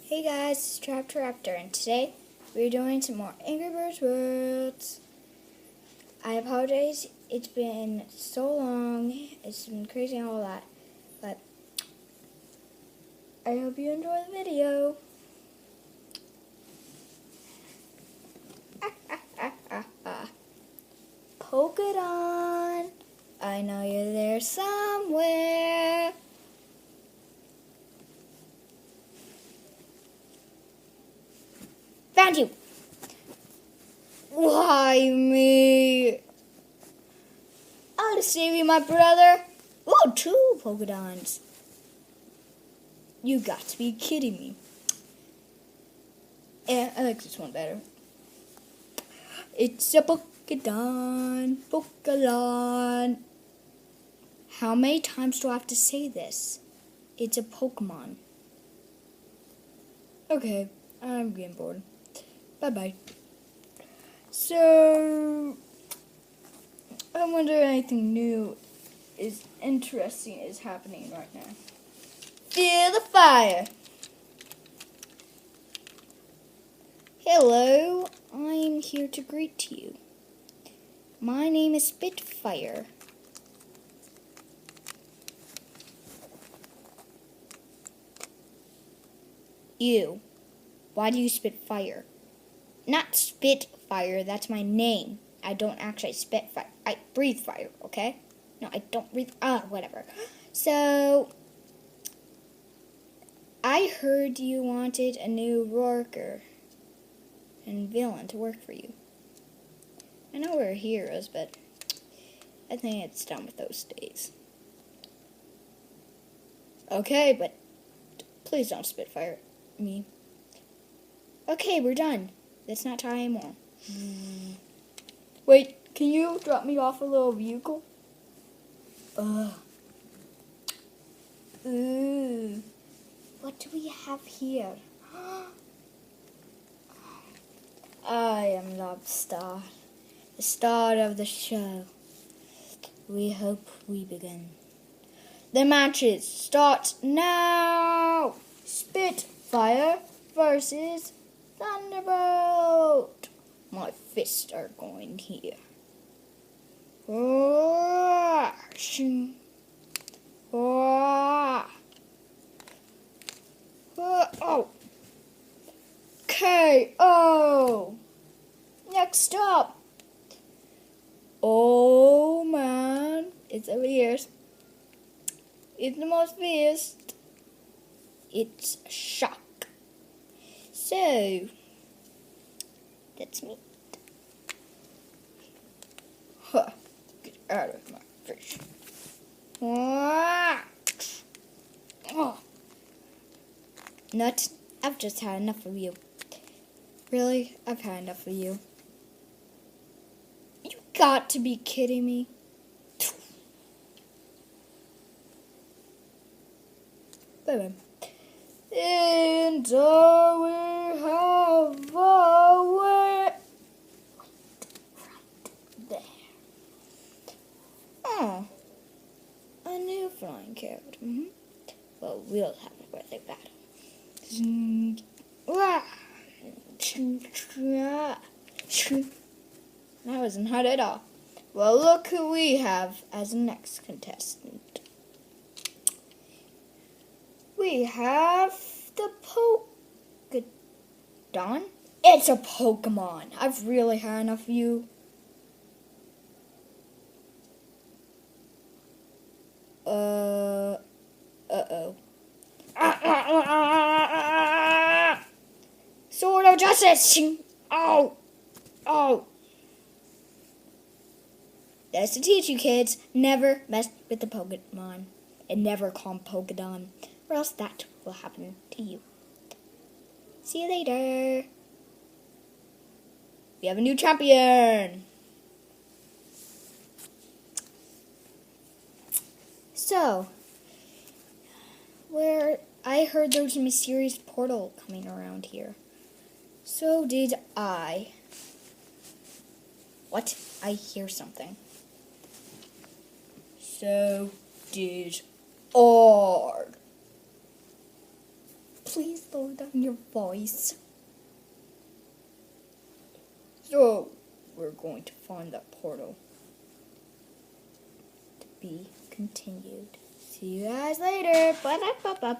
Hey guys, it's Raptor, and today we're doing some more Angry Birds Worlds. I apologize, it's been so long, it's been crazy and all that, but I hope you enjoy the video. Polkadon, I know you're there somewhere. Found you! Why me? I'll save you, my brother. Oh, two Polkadons. You got to be kidding me. Yeah, I like this one better. It's a Polkadon. How many times do I have to say this? It's a Pokemon. Okay, I'm getting bored. Bye-bye. So, I wonder if anything new is interesting is happening right now. Feel the fire. Hello, I'm here to greet you. My name is Spitfire. You. Why do you spit fire? Not spit fire, that's my name. I don't actually spit fire. I breathe fire, okay? No, I don't breathe. Whatever. So, I heard you wanted a new worker and villain to work for you. I know we're heroes, but I think it's done with those days. Okay, but please don't spit fire at me. Okay, we're done. Let's not try anymore. Wait, can you drop me off a little vehicle? Ooh. What do we have here? I am Lobster, the star of the show. We hope we begin. The matches start now. Spitfire versus Thunderbolt. My fists are going here. Oh. KO. Next up. Oh man, it's over here. It's the most fierce. It's Shock. So, that's me. Huh. Get out of my face. Oh. Nut, I've just had enough of you. Really? I've had enough of you. You got to be kidding me. Bye-bye. And we have our there. Oh, a new flying character. Well, we'll have a birthday battle. That wasn't hard at all. Well, look who we have as the next contestant. We have the Polkadon. It's a Pokemon. I've really had enough of you. Uh-oh. Sword of Justice! Oh! Oh! That's to teach you kids, never mess with the Pokemon. And never call them Polkadon, or else that will happen to you. See you later. We have a new champion. So, I heard there was a mysterious portal coming around here. So did I. What? I hear something. So did I. Please lower down your voice. So, we're going to find that portal. To be continued. See you guys later. Bye.